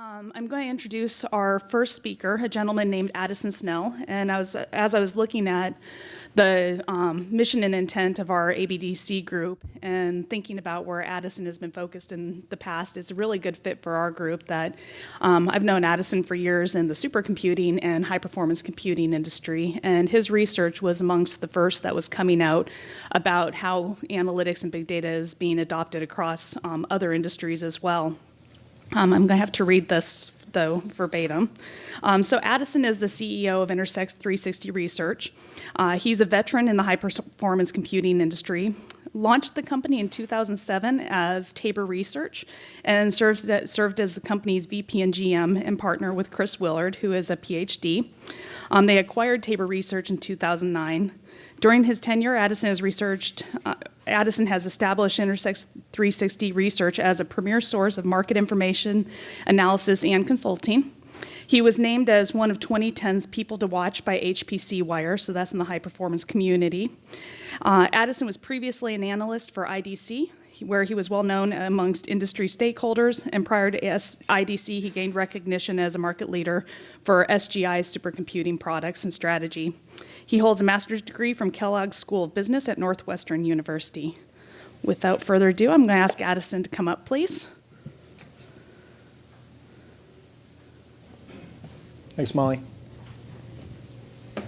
I'm going to introduce our first speaker, a gentleman named Addison Snell. And as I was looking at the mission and intent of our ABDC group and thinking about where Addison has been focused in the past, it's a really good fit for our group. That I've known Addison for years in the supercomputing and high-performance computing industry, and his research was amongst the first that was coming out about how analytics and big data is being adopted across other industries as well. I'm going to have to read this, though, verbatim. So Addison is the CEO of Intersect 360 Research. He's a veteran in the high-performance computing industry, launched the company in 2007 as Tabor Research, and served as the company's VP and GM and partner with Chris Willard, who is a PhD. They acquired Tabor Research in 2009. During his tenure, Addison has established Intersect 360 Research as a premier source of market information, analysis, and consulting. He was named as one of 2010's People to Watch by HPC Wire, so that's in the high-performance community. Addison was previously an analyst for IDC, where he was well known amongst industry stakeholders, and prior to IDC, he gained recognition as a market leader for SGI's supercomputing products and strategy. He holds a master's degree from Kellogg School of Business at Northwestern University. Without further ado, I'm going to ask Addison to come up, please. Thanks, Molly. All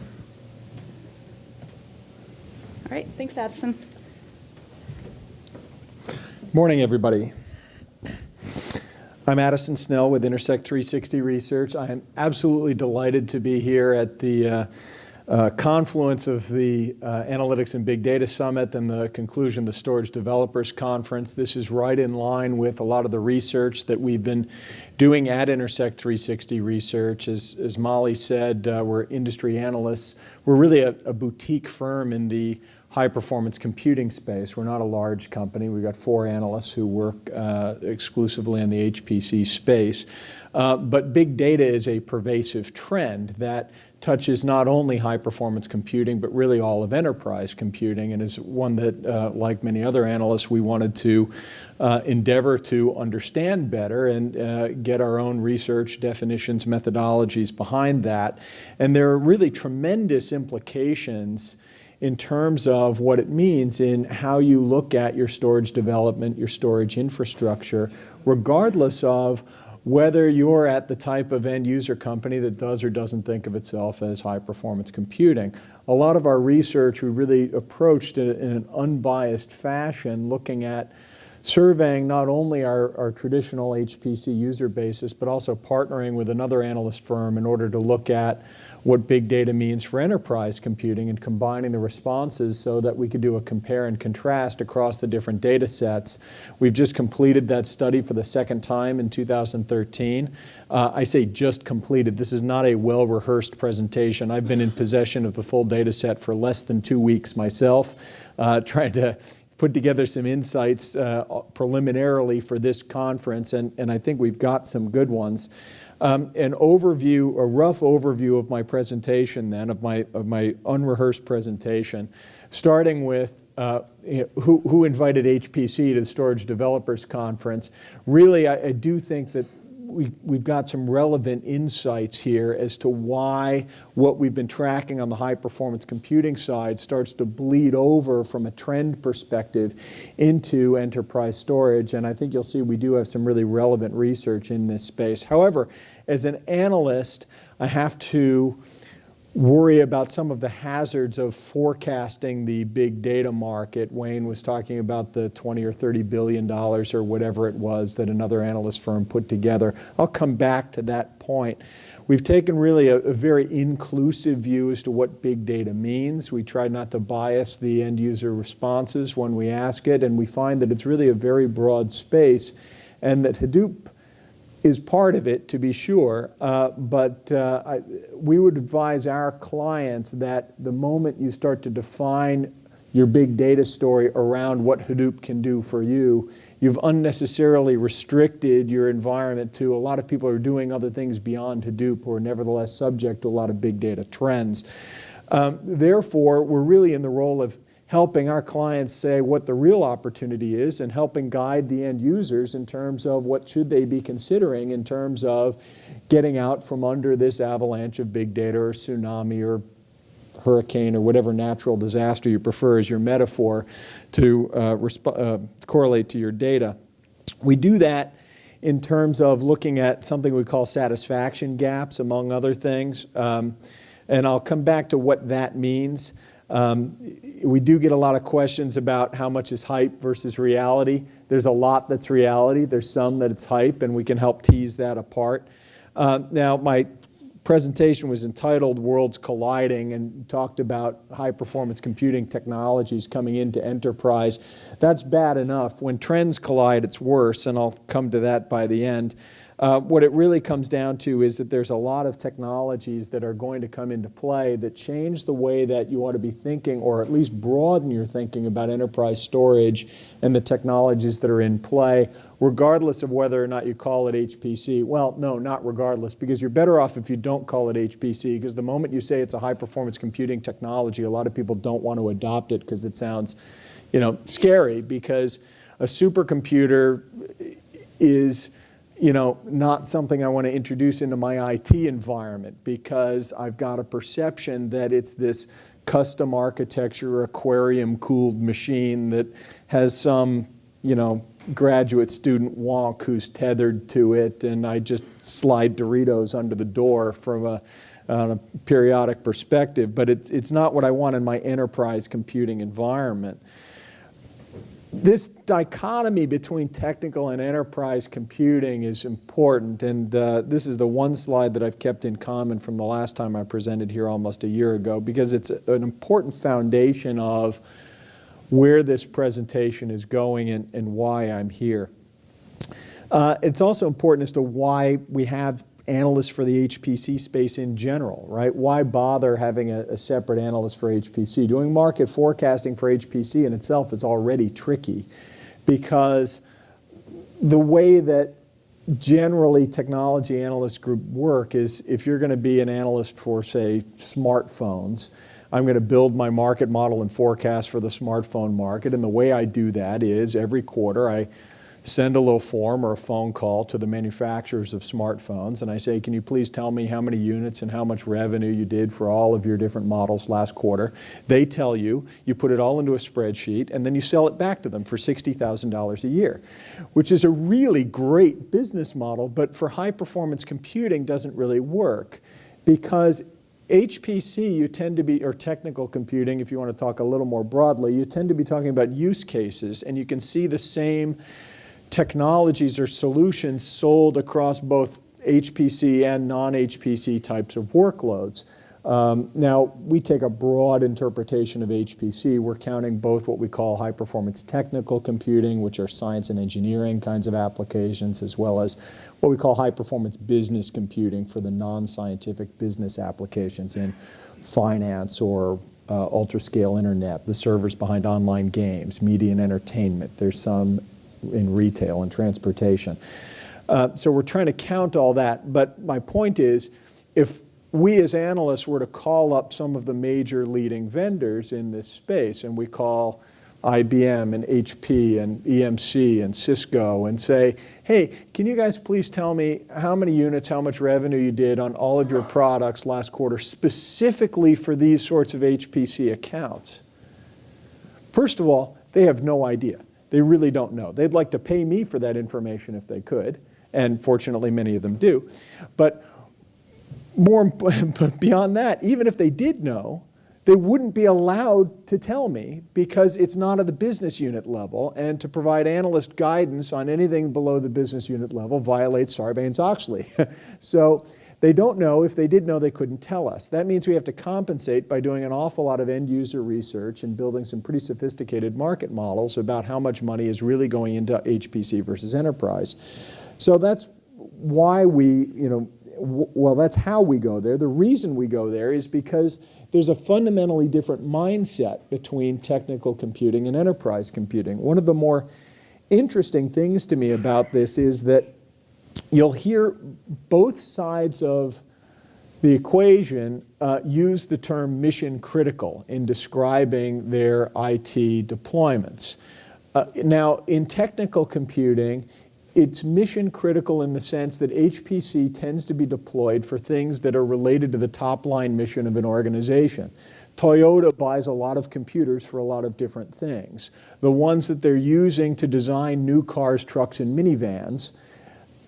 right, thanks, Addison. Morning, everybody. I'm Addison Snell with Intersect 360 Research. I am absolutely delighted to be here at the confluence of the Analytics and Big Data Summit and the conclusion of the Storage Developers Conference. This is right in line with a lot of the research that we've been doing at Intersect 360 Research. As Molly said, we're industry analysts. We're really a boutique firm in the high-performance computing space. We're not a large company. We've got 4 analysts who work exclusively in the HPC space. But big data is a pervasive trend that touches not only high-performance computing, but really all of enterprise computing, and is one that, like many other analysts, we wanted to endeavor to understand better and get our own research definitions, methodologies behind that. And there are really tremendous implications in terms of what it means in how you look at your storage development, your storage infrastructure, regardless of whether you're at the type of end user company that does or doesn't think of itself as high performance computing. A lot of our research we really approached in an unbiased fashion, looking at surveying not only our traditional HPC user basis, but also partnering with another analyst firm in order to look at what big data means for enterprise computing and combining the responses so that we could do a compare and contrast across the different data sets. We've just completed that study for the second time in 2013. I say just completed. This is not a well-rehearsed presentation. I've been in possession of the full data set for less than 2 weeks myself, trying to put together some insights preliminarily for this conference, and I think we've got some good ones. An overview, a rough overview of my presentation then, of my unrehearsed presentation, starting with who invited HPC to the Storage Developers Conference. Really, I do think that we've got some relevant insights here as to why what we've been tracking on the high-performance computing side starts to bleed over from a trend perspective into enterprise storage. And I think you'll see we do have some really relevant research in this space. However, as an analyst, I have to worry about some of the hazards of forecasting the big data market. Wayne was talking about the $20 or $30 billion or whatever it was that another analyst firm put together. I'll come back to that point. We've taken really a very inclusive view as to what big data means. We try not to bias the end user responses when we ask it, and we find that it's really a very broad space, and that Hadoop is part of it, to be sure, but we would advise our clients that the moment you start to define your big data story around what Hadoop can do for you, you've unnecessarily restricted your environment to a lot of people who are doing other things beyond Hadoop who are nevertheless subject to a lot of big data trends. Therefore, we're really in the role of helping our clients say what the real opportunity is and helping guide the end users in terms of what should they be considering in terms of getting out from under this avalanche of big data or tsunami or hurricane or whatever natural disaster you prefer as your metaphor to correlate to your data. We do that in terms of looking at something we call satisfaction gaps, among other things. And I'll come back to what that means. We do get a lot of questions about how much is hype versus reality. There's a lot that's reality. There's some that it's hype, and we can help tease that apart. Now, my presentation was entitled Worlds Colliding and talked about high-performance computing technologies coming into enterprise. That's bad enough. When trends collide, it's worse, and I'll come to that by the end. What it really comes down to is that there's a lot of technologies that are going to come into play that change the way that you ought to be thinking, or at least broaden your thinking about enterprise storage and the technologies that are in play, regardless of whether or not you call it HPC. Well, no, not regardless, because you're better off if you don't call it HPC, because the moment you say it's a high-performance computing technology, a lot of people don't want to adopt it because it sounds, scary, because a supercomputer is not something I want to introduce into my IT environment, because I've got a perception that it's this custom architecture, aquarium-cooled machine that has some, graduate student wonk who's tethered to it, and I just slide Doritos under the door from on a periodic perspective. But it's not what I want in my enterprise computing environment. This dichotomy between technical and enterprise computing is important, and this is the one slide that I've kept in common from the last time I presented here almost a year ago, because it's an important foundation of where this presentation is going and why I'm here. It's also important as to why we have analysts for the HPC space in general, right? Why bother having a separate analyst for HPC? Doing market forecasting for HPC in itself is already tricky, because the way that generally technology analyst group work is, if you're going to be an analyst for, say, smartphones, I'm going to build my market model and forecast for the smartphone market, and the way I do that is every quarter I send a little form or a phone call to the manufacturers of smartphones, and I say, can you please tell me how many units and how much revenue you did for all of your different models last quarter? They tell you, you put it all into a spreadsheet, and then you sell it back to them for $60,000 a year, which is a really great business model, but for high-performance computing doesn't really work, because HPC, you tend to be, or technical computing, if you want to talk a little more broadly, you tend to be talking about use cases, and you can see the same technologies or solutions sold across both HPC and non-HPC types of workloads. Now, we take a broad interpretation of HPC. We're counting both what we call high-performance technical computing, which are science and engineering kinds of applications, as well as what we call high-performance business computing for the non-scientific business applications in finance or ultra-scale internet, the servers behind online games, media and entertainment. There's some in retail and transportation. So we're trying to count all that, but my point is, if we as analysts were to call up some of the major leading vendors in this space, and we call IBM and HP and EMC and Cisco and say, hey, can you guys please tell me how many units, how much revenue you did on all of your products last quarter, specifically for these sorts of HPC accounts? First of all, they have no idea. They really don't know. They'd like to pay me for that information if they could, and fortunately many of them do. But beyond that, even if they did know, they wouldn't be allowed to tell me, because it's not at the business unit level, and to provide analyst guidance on anything below the business unit level violates Sarbanes-Oxley. So they don't know. If they did know, they couldn't tell us. That means we have to compensate by doing an awful lot of end-user research and building some pretty sophisticated market models about how much money is really going into HPC versus enterprise. So that's why we, well, that's how we go there. The reason we go there is because there's a fundamentally different mindset between technical computing and enterprise computing. One of the more interesting things to me about this is that you'll hear both sides of the equation used the term mission critical in describing their IT deployments. Now, in technical computing, it's mission critical in the sense that HPC tends to be deployed for things that are related to the top line mission of an organization. Toyota buys a lot of computers for a lot of different things. The ones that they're using to design new cars, trucks, and minivans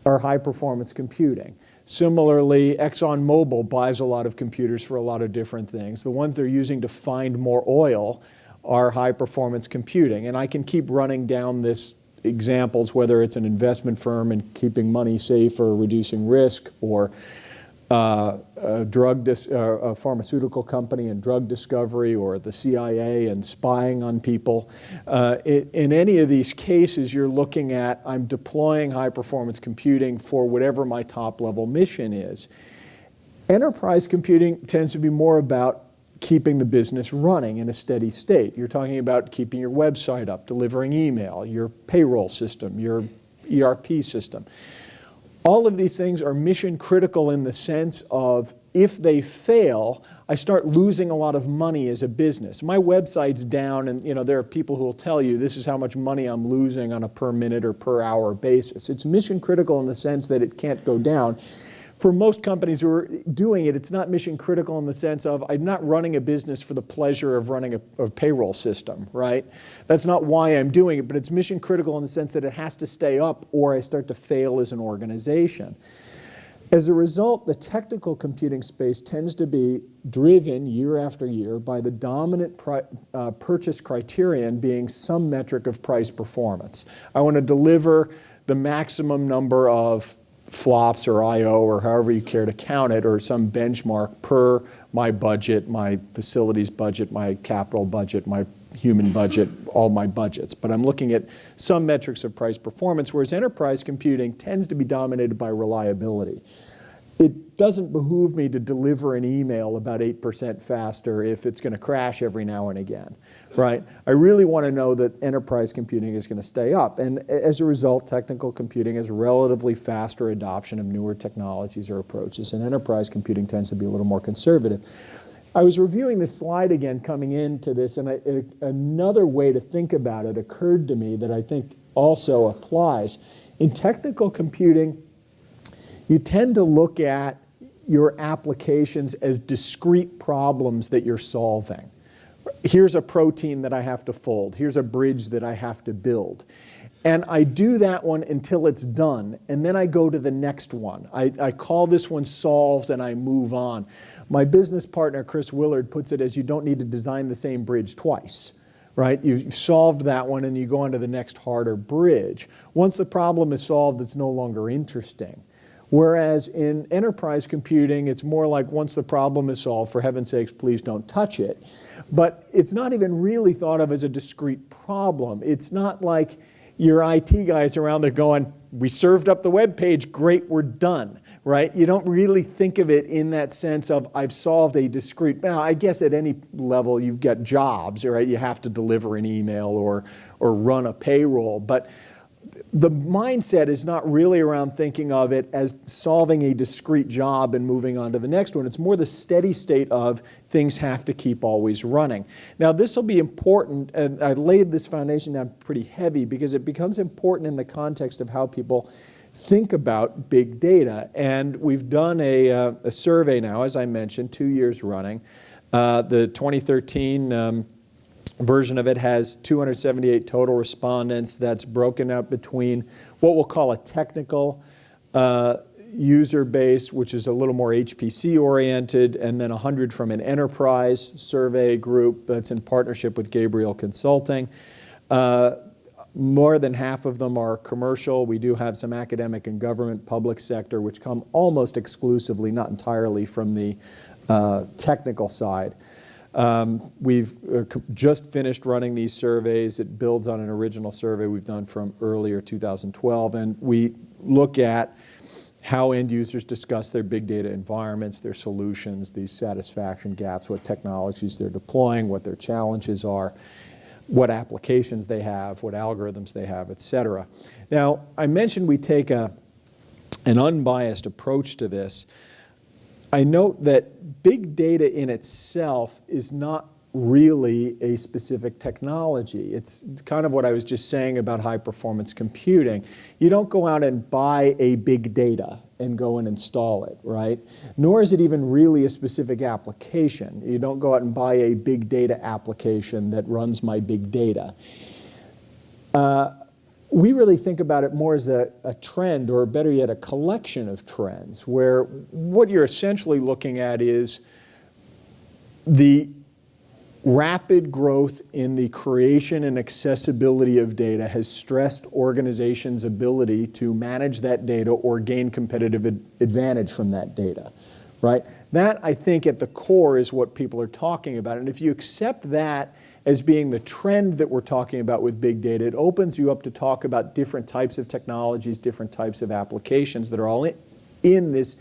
are high performance computing. Similarly, ExxonMobil buys a lot of computers for a lot of different things. The ones they're using to find more oil are high performance computing. And I can keep running down this examples, whether it's an investment firm and keeping money safe or reducing risk, or a pharmaceutical company and drug discovery, or the CIA and spying on people. In any of these cases, you're looking at, I'm deploying high performance computing for whatever my top level mission is. Enterprise computing tends to be more about keeping the business running in a steady state. You're talking about keeping your website up, delivering email, your payroll system, your ERP system. All of these things are mission critical in the sense of, if they fail, I start losing a lot of money as a business. My website's down, and there are people who will tell you this is how much money I'm losing on a per minute or per hour basis. It's mission critical in the sense that it can't go down. For most companies who are doing it, it's not mission critical in the sense of, I'm not running a business for the pleasure of running a payroll system, right? That's not why I'm doing it, but it's mission critical in the sense that it has to stay up or I start to fail as an organization. As a result, the technical computing space tends to be driven year after year by the dominant purchase criterion being some metric of price performance. I want to deliver the maximum number of flops or I/O or however you care to count it, or some benchmark per my budget, my facilities budget, my capital budget, my human budget, all my budgets. But I'm looking at some metrics of price performance, whereas enterprise computing tends to be dominated by reliability. It doesn't behoove me to deliver an email about 8% faster if it's going to crash every now and again, right? I really want to know that enterprise computing is going to stay up. And as a result, technical computing has relatively faster adoption of newer technologies or approaches, and enterprise computing tends to be a little more conservative. I was reviewing this slide again coming into this, and another way to think about it occurred to me that I think also applies. In technical computing, you tend to look at your applications as discrete problems that you're solving. Here's a protein that I have to fold. Here's a bridge that I have to build. And I do that one until it's done, and then I go to the next one. I call this one solved, and I move on. My business partner, Chris Willard, puts it as, you don't need to design the same bridge twice. Right? You solved that one, and you go on to the next harder bridge. Once the problem is solved, it's no longer interesting. Whereas in enterprise computing, it's more like, once the problem is solved, for heaven's sakes, please don't touch it. But it's not even really thought of as a discrete problem. It's not like your IT guys around there going, we served up the web page, great, we're done, right? You don't really think of it in that sense of, I've solved a discrete. Now, I guess at any level you've got jobs, right? You have to deliver an email or run a payroll, but the mindset is not really around thinking of it as solving a discrete job and moving on to the next one. It's more the steady state of, things have to keep always running. Now, this will be important, and I laid this foundation down pretty heavy because it becomes important in the context of how people think about big data. And we've done a survey now, as I mentioned, 2 years running. The 2013 version of it has 278 total respondents. That's broken up between what we'll call a technical user base, which is a little more HPC oriented, and then 100 from an enterprise survey group that's in partnership with Gabriel Consulting. More than half of them are commercial. We do have some academic and government public sector, which come almost exclusively, not entirely, from the technical side. We've just finished running these surveys. It builds on an original survey we've done from earlier 2012, and we look at how end users discuss their big data environments, their solutions, these satisfaction gaps, what technologies they're deploying, what their challenges are, what applications they have, what algorithms they have, et cetera. Now, I mentioned we take an unbiased approach to this. I note that big data in itself is not really a specific technology. It's kind of what I was just saying about high-performance computing. You don't go out and buy a big data and go and install it, right? Nor is it even really a specific application. You don't go out and buy a big data application that runs my big data. We really think about it more as a trend, or better yet, a collection of trends, where what you're essentially looking at is the rapid growth in the creation and accessibility of data has stressed organizations' ability to manage that data or gain competitive advantage from that data, right? That, I think, at the core is what people are talking about. And if you accept that as being the trend that we're talking about with big data, it opens you up to talk about different types of technologies, different types of applications that are all in this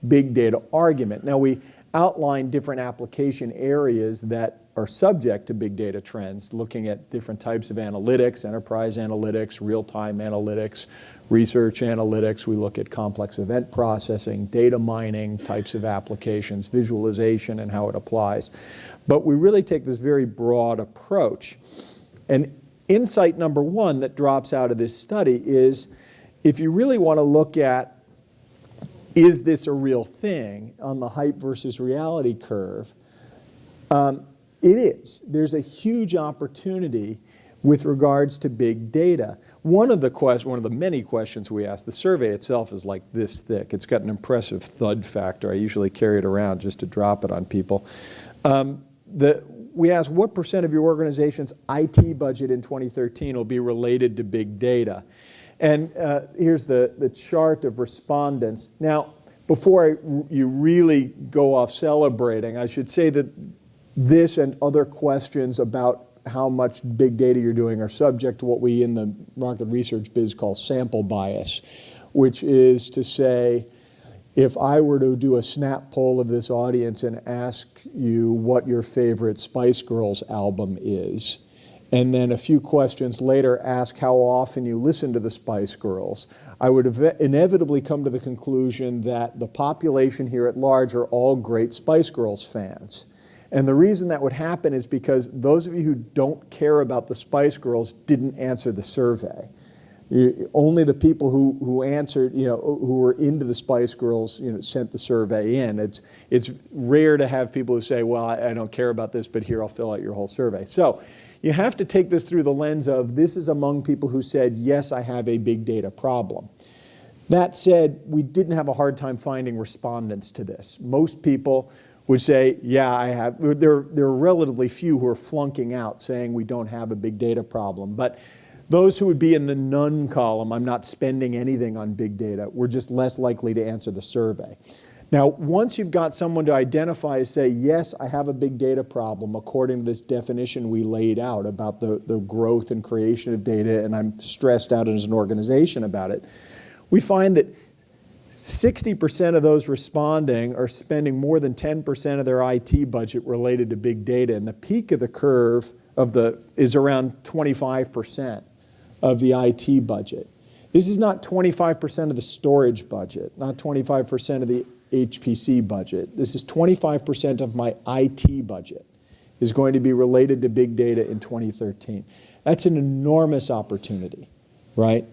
big data argument. Now, we outline different application areas that are subject to big data trends, looking at different types of analytics, enterprise analytics, real-time analytics, research analytics. We look at complex event processing, data mining types of applications, visualization and how it applies. But we really take this very broad approach. And insight number one that drops out of this study is, if you really want to look at, is this a real thing on the hype versus reality curve, it is. There's a huge opportunity with regards to big data. One of the many questions we ask, the survey itself is like this thick. It's got an impressive thud factor. I usually carry it around just to drop it on people. We ask, what % of your organization's IT budget in 2013 will be related to big data? And here's the chart of respondents. Now, before you really go off celebrating, I should say that this and other questions about how much big data you're doing are subject to what we in the market research biz call sample bias, which is to say, if I were to do a snap poll of this audience and ask you what your favorite Spice Girls album is, and then a few questions later ask how often you listen to the Spice Girls, I would inevitably come to the conclusion that the population here at large are all great Spice Girls fans. And the reason that would happen is because those of you who don't care about the Spice Girls didn't answer the survey. Only the people who answered, who were into the Spice Girls, sent the survey in. It's rare to have people who say, well, I don't care about this, but here, I'll fill out your whole survey. So you have to take this through the lens of, this is among people who said, yes, I have a big data problem. That said, we didn't have a hard time finding respondents to this. Most people would say, yeah, I have. There are relatively few who are flunking out saying we don't have a big data problem. But those who would be in the none column, I'm not spending anything on big data, were just less likely to answer the survey. Now, once you've got someone to identify and say, yes, I have a big data problem, according to this definition we laid out about the growth and creation of data, and I'm stressed out as an organization about it, we find that 60% of those responding are spending more than 10% of their IT budget related to big data, and the peak of the curve is around 25% of the IT budget. This is not 25% of the storage budget, not 25% of the HPC budget. This is 25% of my IT budget is going to be related to big data in 2013. That's an enormous opportunity, right?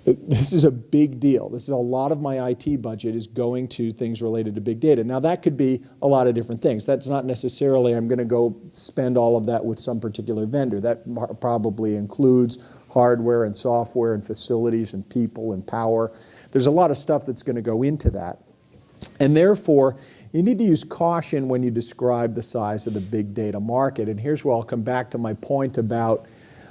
This is a big deal. This is a lot of my IT budget is going to things related to big data. Now, that could be a lot of different things. That's not necessarily I'm going to go spend all of that with some particular vendor. That probably includes hardware and software and facilities and people and power. There's a lot of stuff that's going to go into that. And therefore, you need to use caution when you describe the size of the big data market. And here's where I'll come back to my point about,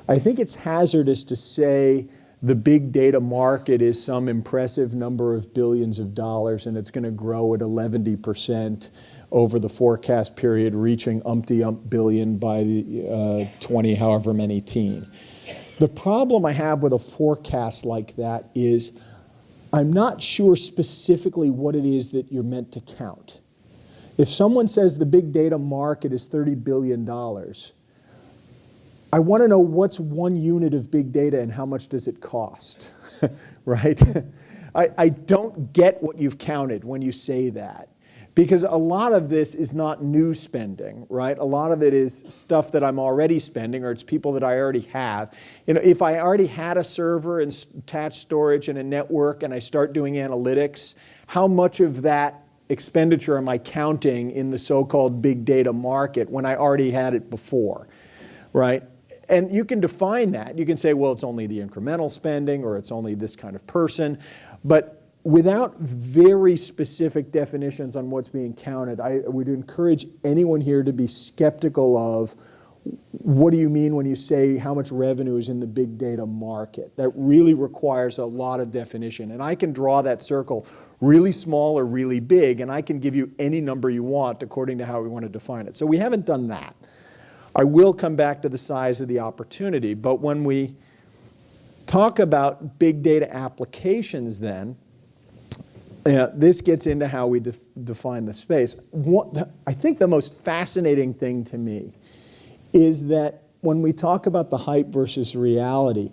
I think it's hazardous to say the big data market is some impressive number of billions of dollars and it's going to grow at 11% over the forecast period, reaching umpty-ump billion by the 20 however many teen. The problem I have with a forecast like that is I'm not sure specifically what it is that you're meant to count. If someone says the big data market is $30 billion, I want to know what's one unit of big data and how much does it cost, right? I don't get what you've counted when you say that. Because a lot of this is not new spending, right? A lot of it is stuff that I'm already spending, or it's people that I already have. You know, if I already had a server and attached storage and a network and I start doing analytics, how much of that expenditure am I counting in the so-called big data market when I already had it before, right? And you can define that. You can say, well, it's only the incremental spending, or it's only this kind of person. But without very specific definitions on what's being counted, I would encourage anyone here to be skeptical of what do you mean when you say how much revenue is in the big data market. That really requires a lot of definition. And I can draw that circle really small or really big, and I can give you any number you want according to how we want to define it. So we haven't done that. I will come back to the size of the opportunity, but when we talk about big data applications then, this gets into how we define the space. I think the most fascinating thing to me is that when we talk about the hype versus reality,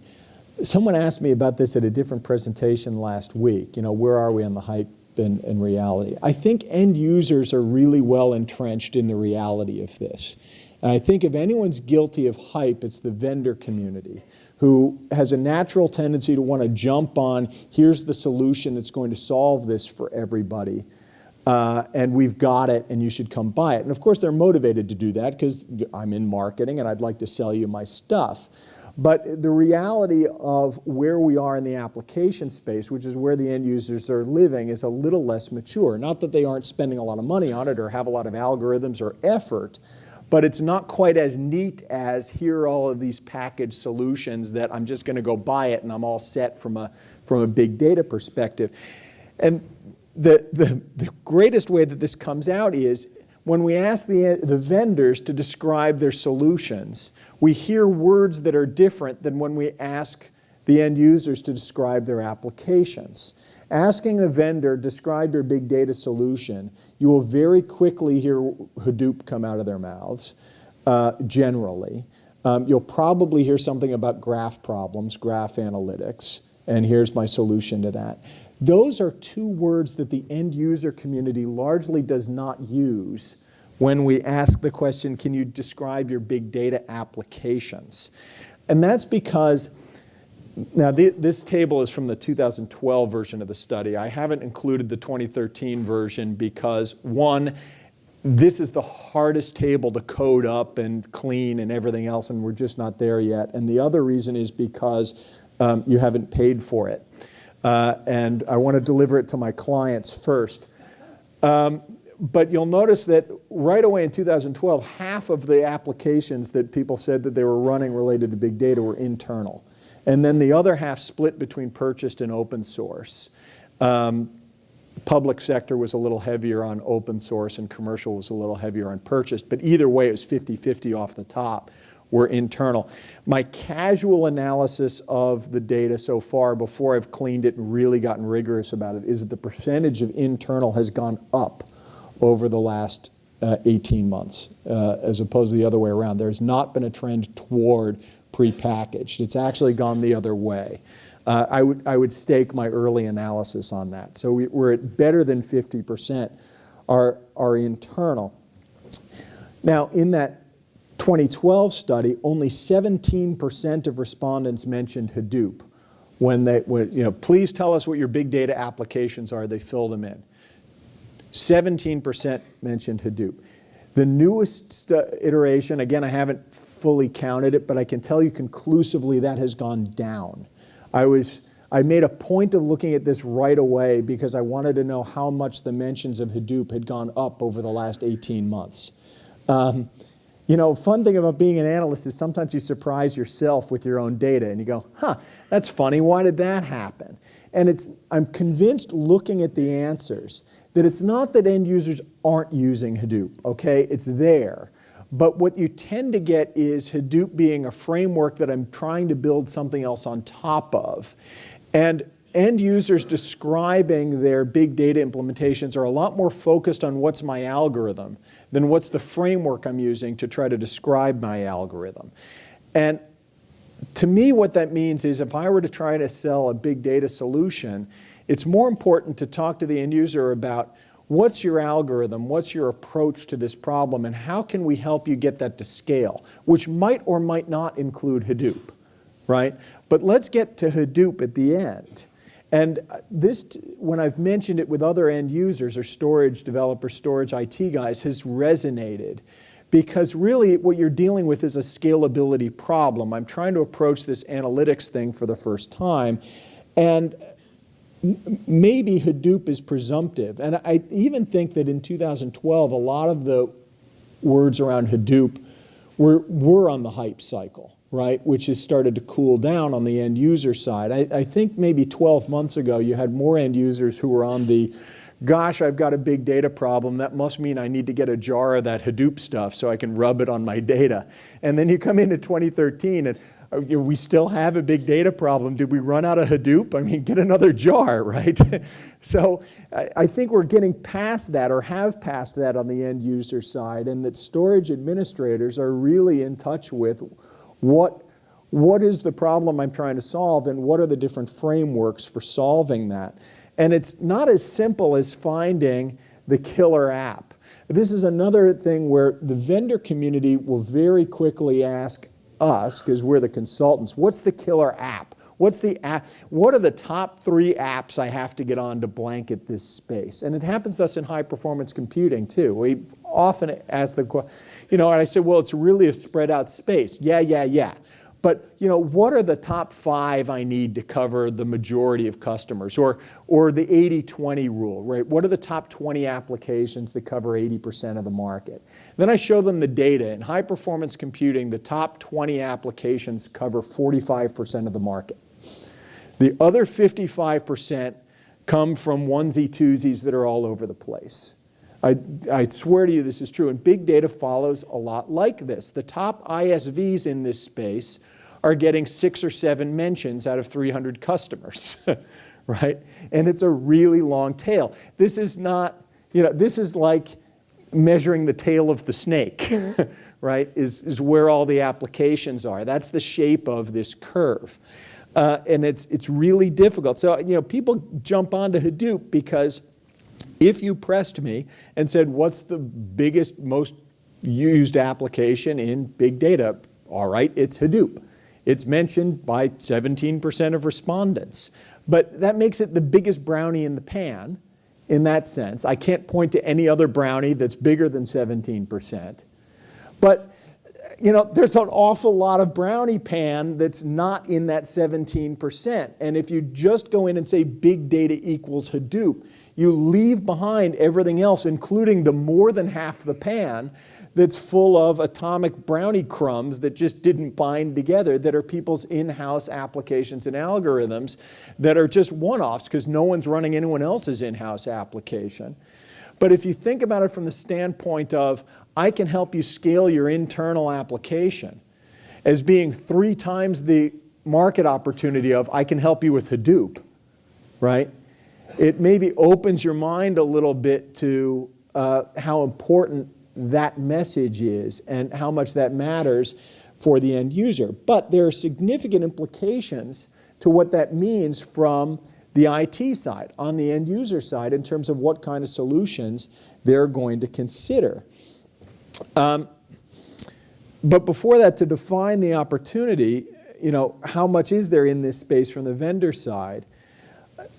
someone asked me about this at a different presentation last week. You know, where are we on the hype and reality? I think end users are really well entrenched in the reality of this. And I think if anyone's guilty of hype, it's the vendor community, who has a natural tendency to want to jump on, here's the solution that's going to solve this for everybody, and we've got it, and you should come buy it. And of course, they're motivated to do that because I'm in marketing and I'd like to sell you my stuff. But the reality of where we are in the application space, which is where the end users are living, is a little less mature. Not that they aren't spending a lot of money on it or have a lot of algorithms or effort, but it's not quite as neat as here are all of these packaged solutions that I'm just going to go buy it and I'm all set from a big data perspective. And the greatest way that this comes out is when we ask the vendors to describe their solutions, we hear words that are different than when we ask the end users to describe their applications. Asking the vendor, describe your big data solution, you will very quickly hear Hadoop come out of their mouths, generally. You'll probably hear something about graph problems, graph analytics, and here's my solution to that. Those are two words that the end user community largely does not use when we ask the question, can you describe your big data applications? And that's because now, this table is from the 2012 version of the study. I haven't included the 2013 version because, one, this is the hardest table to code up and clean and everything else, and we're just not there yet. And the other reason is because you haven't paid for it. And I want to deliver it to my clients first. But you'll notice that right away in 2012, half of the applications that people said that they were running related to big data were internal. And then the other half split between purchased and open source. Public sector was a little heavier on open source and commercial was a little heavier on purchased. But either way, it was 50-50 off the top were internal. My casual analysis of the data so far, before I've cleaned it and really gotten rigorous about it, is that the percentage of internal has gone up over the last 18 months, as opposed to the other way around. There's not been a trend toward prepackaged. It's actually gone the other way. I would stake my early analysis on that. So we're at better than 50% are internal. Now, in that 2012 study, only 17% of respondents mentioned Hadoop. Please tell us what your big data applications are, they fill them in. 17% mentioned Hadoop. The newest iteration, again, I haven't fully counted it, but I can tell you conclusively that has gone down. I made a point of looking at this right away because I wanted to know how much the mentions of Hadoop had gone up over the last 18 months. Fun thing about being an analyst is sometimes you surprise yourself with your own data and you go, that's funny, why did that happen? And I'm convinced looking at the answers that it's not that end users aren't using Hadoop, okay? It's there. But what you tend to get is Hadoop being a framework that I'm trying to build something else on top of. And end users describing their big data implementations are a lot more focused on what's my algorithm than what's the framework I'm using to try to describe my algorithm. And to me, what that means is if I were to try to sell a big data solution, It's more important to talk to the end user about what's your algorithm, what's your approach to this problem, and how can we help you get that to scale, which might or might not include Hadoop, right? But let's get to Hadoop at the end. And this, when I've mentioned it with other end users or storage developers, storage IT guys, has resonated. Because really what you're dealing with is a scalability problem. I'm trying to approach this analytics thing for the first time, and maybe Hadoop is presumptive. And I even think that in 2012, a lot of the words around Hadoop were on the hype cycle, right? Which has started to cool down on the end user side. I think maybe 12 months ago, you had more end users who were on the, gosh, I've got a big data problem. That must mean I need to get a jar of that Hadoop stuff so I can rub it on my data. And then you come into 2013 and we still have a big data problem. Did we run out of Hadoop? I mean, get another jar, right? So I think we're getting past that, or have passed that on the end user side, and that storage administrators are really in touch with what is the problem I'm trying to solve, and what are the different frameworks for solving that. And it's not as simple as finding the killer app. This is another thing where the vendor community will very quickly ask us, because we're the consultants, what's the killer app? What's the app? What are the top 3 apps I have to get on to blanket this space? And it happens to us in high performance computing too. We often ask the question, and I say, well, it's really a spread out space. Yeah. But what are the top 5 I need to cover the majority of customers? Or the 80-20 rule, right? What are the top 20 applications that cover 80% of the market? Then I show them the data. In high performance computing, the top 20 applications cover 45% of the market. The other 55% come from onesie-twosies that are all over the place. I swear to you this is true, and big data follows a lot like this. The top ISVs in this space are getting 6 or 7 mentions out of 300 customers, right? And it's a really long tail. This is not, this is like measuring the tail of the snake, right? Is where all the applications are. That's the shape of this curve. And it's really difficult. So, people jump onto Hadoop because if you pressed me and said, what's the biggest, most used application in big data? All right, it's Hadoop. It's mentioned by 17% of respondents. But that makes it the biggest brownie in the pan in that sense. I can't point to any other brownie that's bigger than 17%. But there's an awful lot of brownie pan that's not in that 17%. And if you just go in and say big data equals Hadoop, you leave behind everything else, including the more than half the pan that's full of atomic brownie crumbs that just didn't bind together, that are people's in-house applications and algorithms that are just one-offs because no one's running anyone else's in-house application. But if you think about it from the standpoint of, I can help you scale your internal application as being 3 times the market opportunity of, I can help you with Hadoop, right? It maybe opens your mind a little bit to how important that message is and how much that matters for the end user. But there are significant implications to what that means from the IT side, on the end user side, in terms of what kind of solutions they're going to consider. But before that, to define the opportunity, how much is there in this space from the vendor side?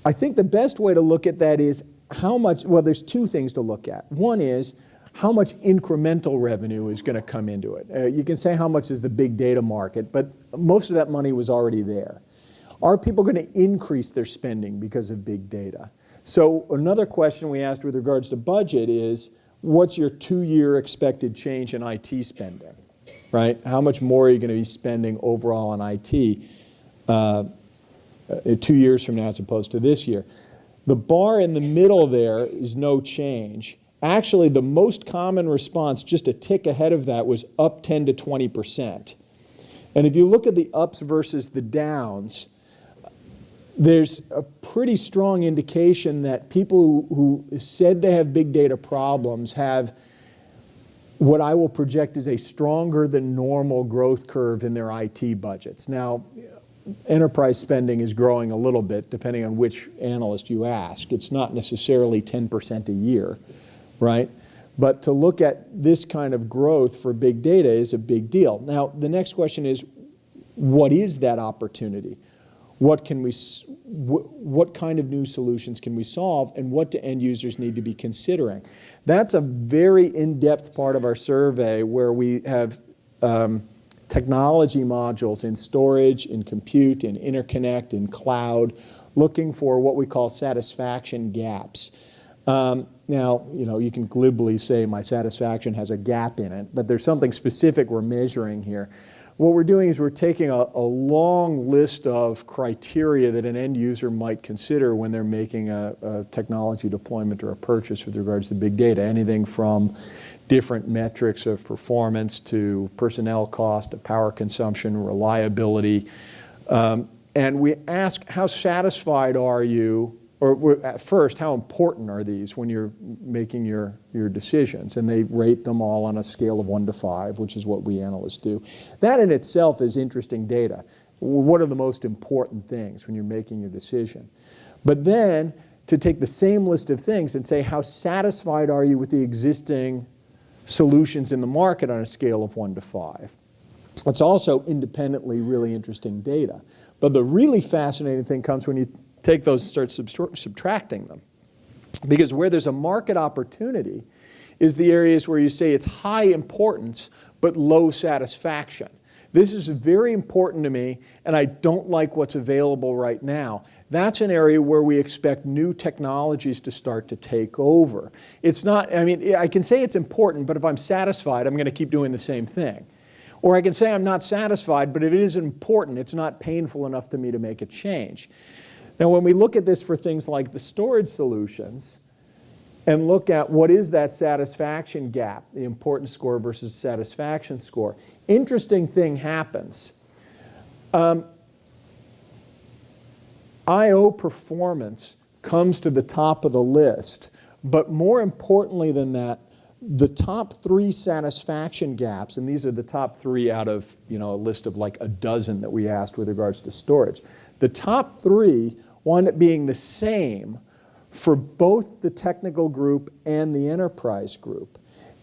I think the best way to look at that is how much, well, there's 2 things to look at. One is how much incremental revenue is going to come into it. You can say how much is the big data market, but most of that money was already there. Are people going to increase their spending because of big data? So another question we asked with regards to budget is, what's your 2-year expected change in IT spending, right? How much more are you going to be spending overall on IT 2 years from now as opposed to this year? The bar in the middle there is no change. Actually, the most common response, just a tick ahead of that, was up 10 to 20%. And if you look at the ups versus the downs, there's a pretty strong indication that people who said they have big data problems have what I will project as a stronger than normal growth curve in their IT budgets. Now, enterprise spending is growing a little bit, depending on which analyst you ask. It's not necessarily 10% a year, right? But to look at this kind of growth for big data is a big deal. Now, the next question is, what is that opportunity? What kind of new solutions can we solve, and what do end users need to be considering? That's a very in-depth part of our survey where we have technology modules in storage, in compute, in interconnect, in cloud, looking for what we call satisfaction gaps. Now, you can glibly say my satisfaction has a gap in it, but there's something specific we're measuring here. What we're doing is we're taking a long list of criteria that an end user might consider when they're making a technology deployment or a purchase with regards to big data, anything from different metrics of performance to personnel cost, to power consumption, reliability. And we ask, how satisfied are you? Or at first, how important are these when you're making your decisions? And they rate them all on a scale of 1 to 5, which is what we analysts do. That in itself is interesting data. What are the most important things when you're making your decision? But then to take the same list of things and say, how satisfied are you with the existing solutions in the market on a scale of 1 to 5? It's also independently really interesting data. But the really fascinating thing comes when you take those and start subtracting them. Because where there's a market opportunity is the areas where you say it's high importance but low satisfaction. This is very important to me, and I don't like what's available right now. That's an area where we expect new technologies to start to take over. It's not, I can say it's important, but if I'm satisfied, I'm going to keep doing the same thing. Or I can say I'm not satisfied, but if it is important, it's not painful enough to me to make a change. Now, when we look at this for things like the storage solutions and look at what is that satisfaction gap, the importance score versus satisfaction score, interesting thing happens. I/O performance comes to the top of the list, but more importantly than that, the top 3 satisfaction gaps, and these are the top 3 out of a list of like a dozen that we asked with regards to storage. The top 3 wind up being the same for both the technical group and the enterprise group.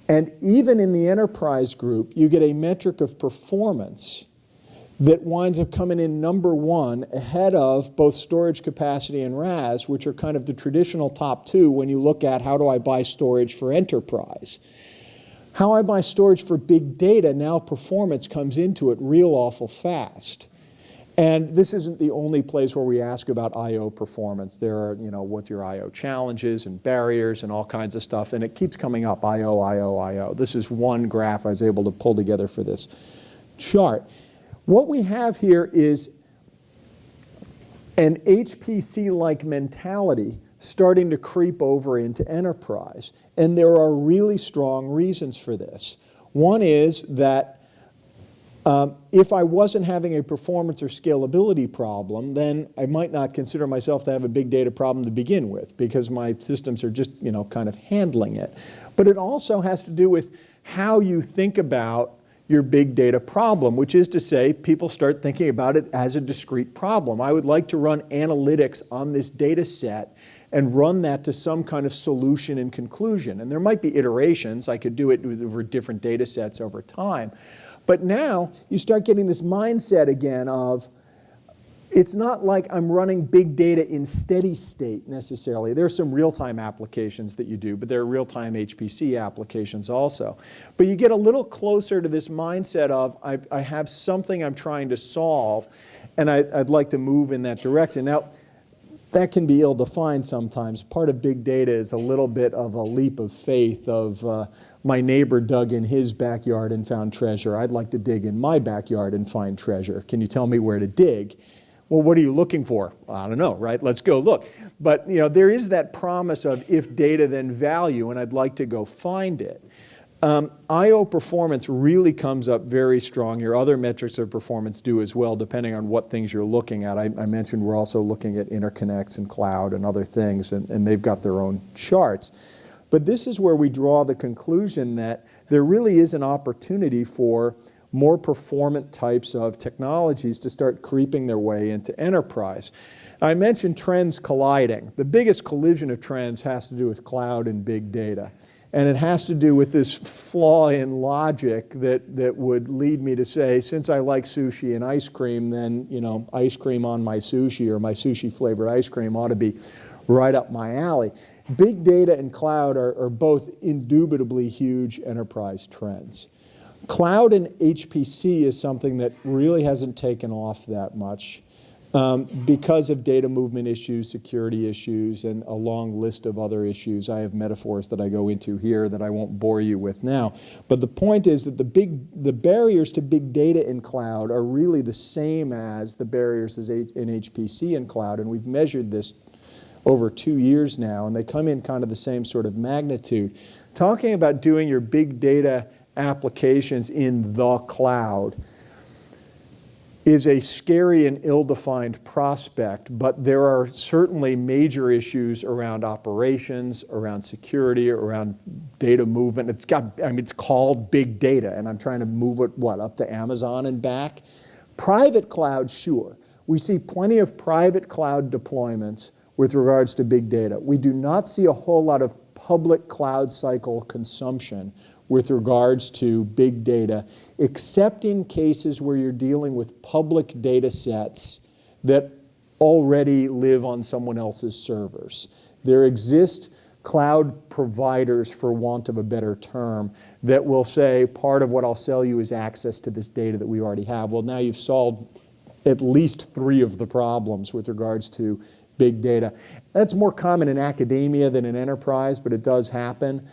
And even in the enterprise group, you get a metric of performance that winds up coming in number 1 ahead of both storage capacity and RAS, which are kind of the traditional top 2 when you look at how do I buy storage for enterprise. How I buy storage for big data, now performance comes into it real awful fast. And this isn't the only place where we ask about I/O performance. There are, what's your I/O challenges and barriers and all kinds of stuff, and it keeps coming up, I/O, I/O, I/O. This is one graph I was able to pull together for this chart. What we have here is an HPC-like mentality starting to creep over into enterprise. And there are really strong reasons for this. One is that if I wasn't having a performance or scalability problem, then I might not consider myself to have a big data problem to begin with because my systems are just, kind of handling it. But it also has to do with how you think about your big data problem, which is to say people start thinking about it as a discrete problem. I would like to run analytics on this data set and run that to some kind of solution and conclusion. And there might be iterations. I could do it over different data sets over time. But now you start getting this mindset again of it's not like I'm running big data in steady state necessarily. There's some real-time applications that you do, but there are real-time HPC applications also. But you get a little closer to this mindset of I have something I'm trying to solve, and I'd like to move in that direction. Now, that can be ill-defined sometimes. Part of big data is a little bit of a leap of faith of my neighbor dug in his backyard and found treasure. I'd like to dig in my backyard and find treasure. Can you tell me where to dig? Well, what are you looking for? I don't know, right? Let's go look. But there is that promise of if data, then value, and I'd like to go find it. I/O performance really comes up very strong. Your other metrics of performance do as well, depending on what things you're looking at. I mentioned we're also looking at interconnects and cloud and other things, and they've got their own charts. But this is where we draw the conclusion that there really is an opportunity for more performant types of technologies to start creeping their way into enterprise. I mentioned trends colliding. The biggest collision of trends has to do with cloud and big data. And it has to do with this flaw in logic that would lead me to say, since I like sushi and ice cream, then ice cream on my sushi or my sushi flavored ice cream ought to be right up my alley. Big data and cloud are both indubitably huge enterprise trends. Cloud and HPC is something that really hasn't taken off that much. Because of data movement issues, security issues, and a long list of other issues. I have metaphors that I go into here that I won't bore you with now. But the point is that the barriers to big data in cloud are really the same as the barriers in HPC in cloud, and we've measured this over 2 years now, and they come in kind of the same sort of magnitude. Talking about doing your big data applications in the cloud is a scary and ill-defined prospect, but there are certainly major issues around operations, around security, around data movement. It's called big data, and I'm trying to move it, up to Amazon and back? Private cloud, sure. We see plenty of private cloud deployments with regards to big data. We do not see a whole lot of public cloud cycle consumption with regards to big data, except in cases where you're dealing with public data sets that already live on someone else's servers. There exist cloud providers, for want of a better term, that will say, part of what I'll sell you is access to this data that we already have. Well, now you've solved at least 3 of the problems with regards to big data. That's more common in academia than in enterprise, but it does happen.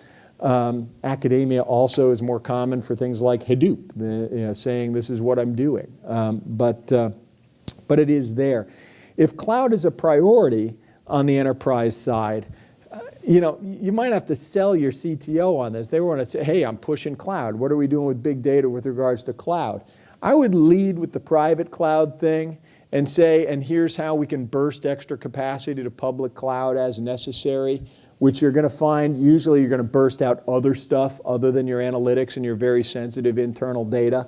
Academia also is more common for things like Hadoop, saying this is what I'm doing. But it is there. If cloud is a priority on the enterprise side, you might have to sell your CTO on this. They want to say, hey, I'm pushing cloud. What are we doing with big data with regards to cloud? I would lead with the private cloud thing and say, and here's how we can burst extra capacity to public cloud as necessary, which you're going to find, usually you're going to burst out other stuff other than your analytics and your very sensitive internal data.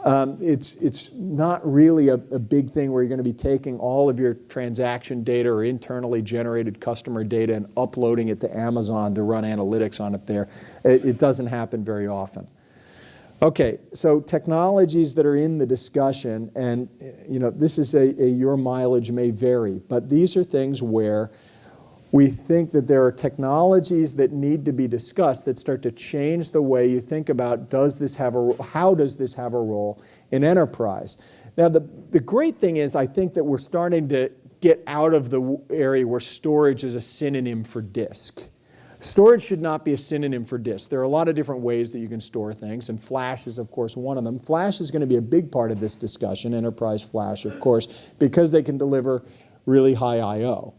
It's not really a big thing where you're going to be taking all of your transaction data or internally generated customer data and uploading it to Amazon to run analytics on it there. It doesn't happen very often. Okay, so technologies that are in the discussion, and this is your mileage may vary, but these are things where we think that there are technologies that need to be discussed that start to change the way you think about how does this have a role in enterprise. Now the great thing is I think that we're starting to get out of the area where storage is a synonym for disk. Storage should not be a synonym for disk. There are a lot of different ways that you can store things, and flash is, of course, one of them. Flash is going to be a big part of this discussion, enterprise flash, of course, because they can deliver really high I/O.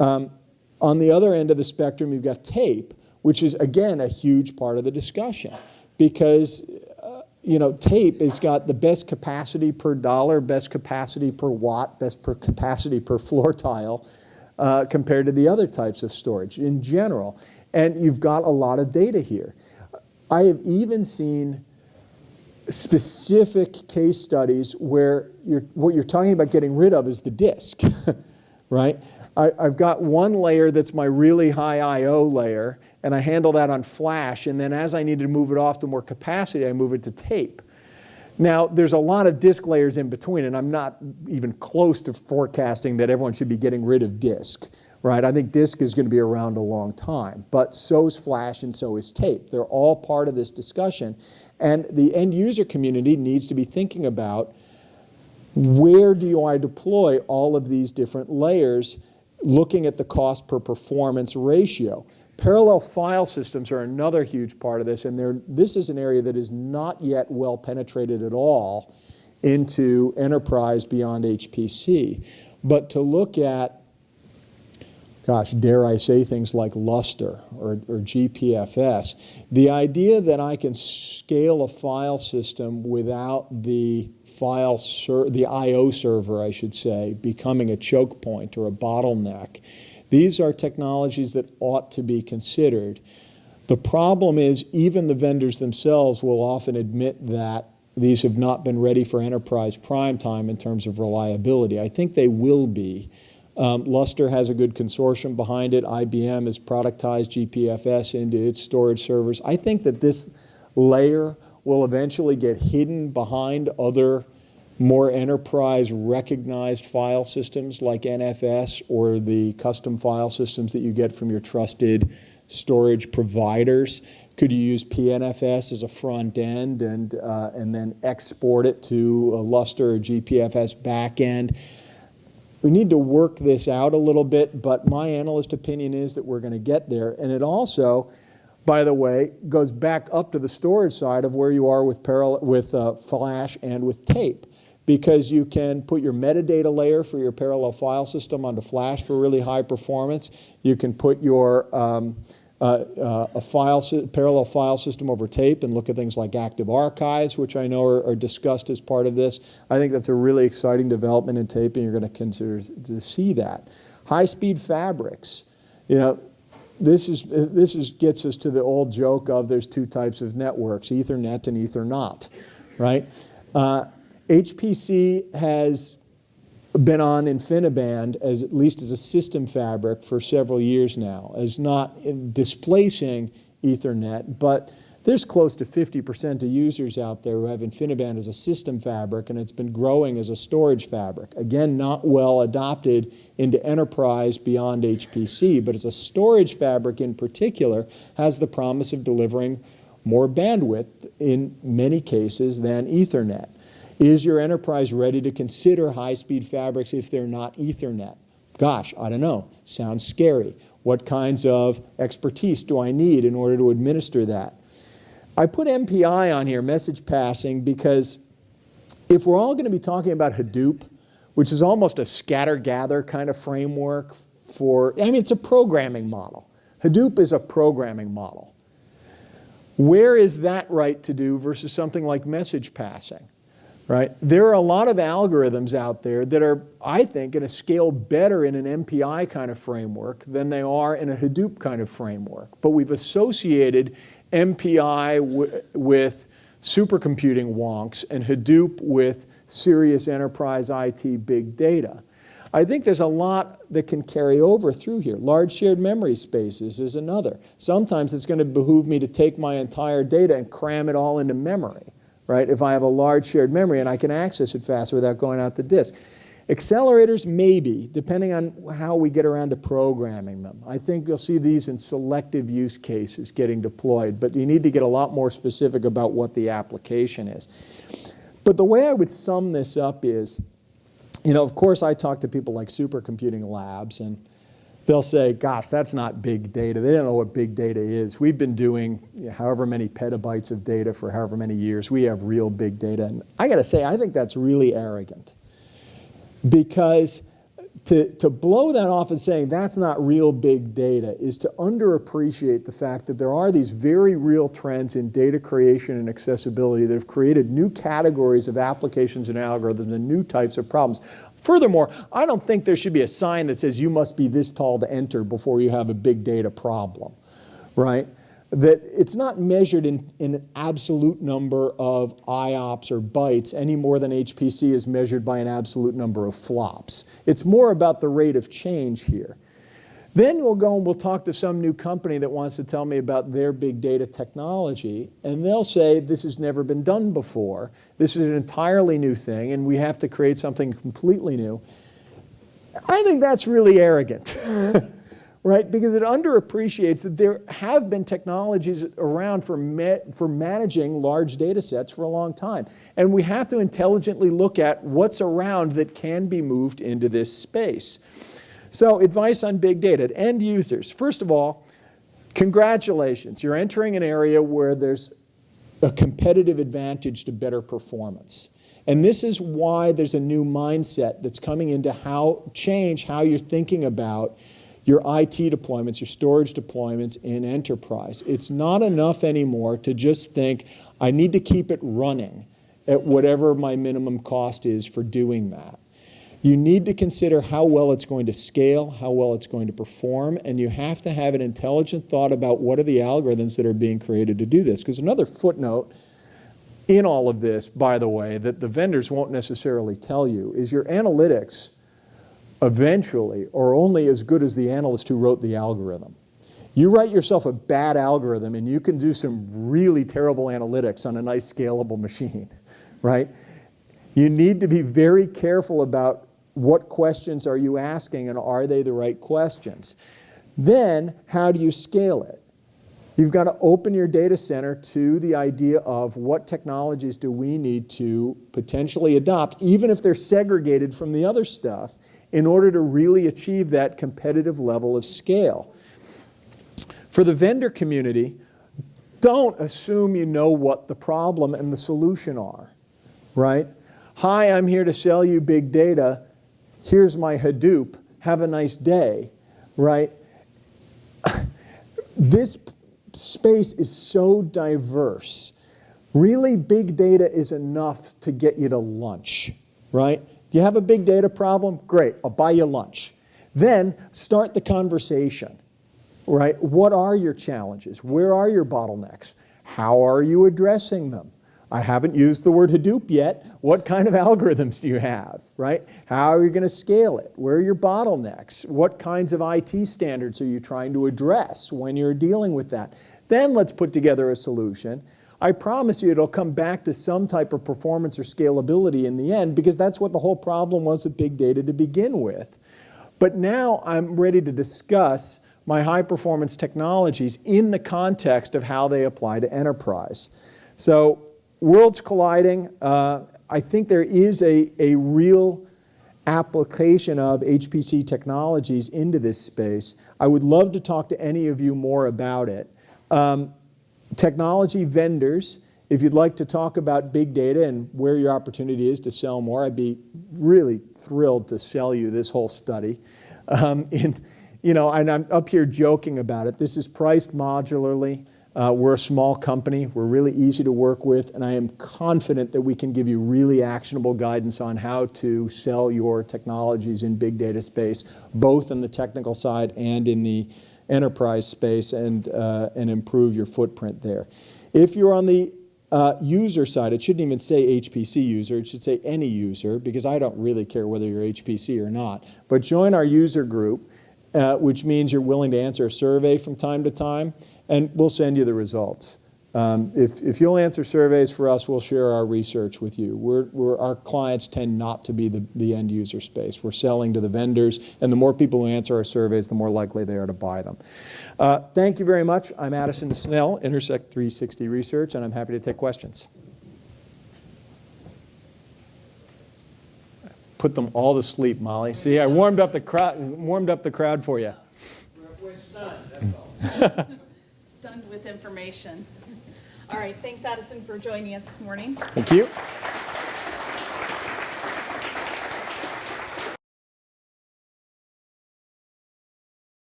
On the other end of the spectrum, you've got tape, which is, again, a huge part of the discussion, because tape has got the best capacity per dollar, best capacity per watt, best capacity per floor tile compared to the other types of storage in general. And you've got a lot of data here. I have even seen specific case studies where what you're talking about getting rid of is the disk, right? I've got one layer that's my really high I/O layer, and I handle that on flash, and then as I need to move it off to more capacity, I move it to tape. Now, there's a lot of disk layers in between, and I'm not even close to forecasting that everyone should be getting rid of disk, right? I think disk is going to be around a long time, but so is flash and so is tape. They're all part of this discussion, and the end user community needs to be thinking about where do I deploy all of these different layers, looking at the cost per performance ratio. Parallel file systems are another huge part of this, and this is an area that is not yet well penetrated at all into enterprise beyond HPC. But to look at, gosh, dare I say things like Lustre or GPFS, the idea that I can scale a file system without the I/O server, I should say, becoming a choke point or a bottleneck. These are technologies that ought to be considered. The problem is even the vendors themselves will often admit that these have not been ready for enterprise prime time in terms of reliability. I think they will be. Lustre has a good consortium behind it. IBM has productized GPFS into its storage servers. I think that this layer will eventually get hidden behind other more enterprise recognized file systems like NFS or the custom file systems that you get from your trusted storage providers. Could you use PNFS as a front end and then export it to a Lustre or GPFS back end? We need to work this out a little bit, but my analyst opinion is that we're going to get there. And it also, by the way, goes back up to the storage side of where you are with flash and with tape, because you can put your metadata layer for your parallel file system onto flash for really high performance. You can put your parallel file system over tape and look at things like active archives, which I know are discussed as part of this. I think that's a really exciting development in tape, and you're going to consider to see that. High-speed fabrics. You know, this gets us to the old joke of there's two types of networks, Ethernet and Ethernot, right? HPC has been on InfiniBand at least as a system fabric for several years now, as not displacing Ethernet, but there's close to 50% of users out there who have InfiniBand as a system fabric, and it's been growing as a storage fabric. Again, not well adopted into enterprise beyond HPC, but as a storage fabric in particular, has the promise of delivering more bandwidth in many cases than Ethernet. Is your enterprise ready to consider high-speed fabrics if they're not Ethernet? Gosh, I don't know. Sounds scary. What kinds of expertise do I need in order to administer that? I put MPI on here, message passing, because if we're all going to be talking about Hadoop, which is almost a scatter-gather kind of framework for, I mean, it's a programming model. Hadoop is a programming model. Where is that right to do versus something like message passing? Right? There are a lot of algorithms out there that are, I think, going to scale better in an MPI kind of framework than they are in a Hadoop kind of framework. But we've associated MPI with supercomputing wonks and Hadoop with serious enterprise IT big data. I think there's a lot that can carry over through here. Large shared memory spaces is another. Sometimes it's going to behoove me to take my entire data and cram it all into memory. Right, if I have a large shared memory and I can access it faster without going out the disk. Accelerators, maybe, depending on how we get around to programming them. I think you'll see these in selective use cases getting deployed, but you need to get a lot more specific about what the application is. But the way I would sum this up is, you know, of course I talk to people like supercomputing labs, and they'll say, gosh, that's not big data. They don't know what big data is. We've been doing however many petabytes of data for however many years. We have real big data. And I got to say, I think that's really arrogant. Because to blow that off and saying that's not real big data is to underappreciate the fact that there are these very real trends in data creation and accessibility that have created new categories of applications and algorithms and new types of problems. Furthermore, I don't think there should be a sign that says you must be this tall to enter before you have a big data problem, right? That it's not measured in an absolute number of IOPS or bytes any more than HPC is measured by an absolute number of flops. It's more about the rate of change here. Then we'll go and we'll talk to some new company that wants to tell me about their big data technology, and they'll say this has never been done before. This is an entirely new thing, and we have to create something completely new. I think that's really arrogant, right? Because it underappreciates that there have been technologies around for managing large data sets for a long time. And we have to intelligently look at what's around that can be moved into this space. So advice on big data to end users. First of all, congratulations. You're entering an area where there's a competitive advantage to better performance. And this is why there's a new mindset that's coming into change how you're thinking about your IT deployments, your storage deployments in enterprise. It's not enough anymore to just think, I need to keep it running at whatever my minimum cost is for doing that. You need to consider how well it's going to scale, how well it's going to perform, and you have to have an intelligent thought about what are the algorithms that are being created to do this. Because another footnote in all of this, by the way, that the vendors won't necessarily tell you is your analytics eventually are only as good as the analyst who wrote the algorithm. You write yourself a bad algorithm and you can do some really terrible analytics on a nice scalable machine, right? You need to be very careful about what questions are you asking and are they the right questions. Then, how do you scale it? You've got to open your data center to the idea of what technologies do we need to potentially adopt, even if they're segregated from the other stuff, in order to really achieve that competitive level of scale. For the vendor community, don't assume you know what the problem and the solution are, right? Hi, I'm here to sell you big data. Here's my Hadoop. Have a nice day, right? This space is so diverse. Really, big data is enough to get you to lunch, right? You have a big data problem? Great, I'll buy you lunch. Then start the conversation, right? What are your challenges? Where are your bottlenecks? How are you addressing them? I haven't used the word Hadoop yet. What kind of algorithms do you have, right? How are you going to scale it? Where are your bottlenecks? What kinds of IT standards are you trying to address when you're dealing with that? Then let's put together a solution. I promise you it'll come back to some type of performance or scalability in the end, because that's what the whole problem was with big data to begin with. But now I'm ready to discuss my high-performance technologies in the context of how they apply to enterprise. So worlds colliding. I think there is a real application of HPC technologies into this space. I would love to talk to any of you more about it. Technology vendors, if you'd like to talk about big data and where your opportunity is to sell more, I'd be really thrilled to sell you this whole study. And I'm up here joking about it. This is priced modularly. We're a small company. We're really easy to work with, and I am confident that we can give you really actionable guidance on how to sell your technologies in big data space, both in the technical side and in the enterprise space, and improve your footprint there. If you're on the user side, it shouldn't even say HPC user. It should say any user, because I don't really care whether you're HPC or not. But join our user group, which means you're willing to answer a survey from time to time, and we'll send you the results. If you'll answer surveys for us, we'll share our research with you. Our clients tend not to be the end user space. We're selling to the vendors, and the more people who answer our surveys, the more likely they are to buy them. Thank you very much. I'm Addison Snell, Intersect 360 Research, and I'm happy to take questions. Put them all to sleep, Molly. See, I warmed up the crowd for you. We're stunned, that's all. Stunned with information. All right, thanks, Addison, for joining us this morning. Thank you.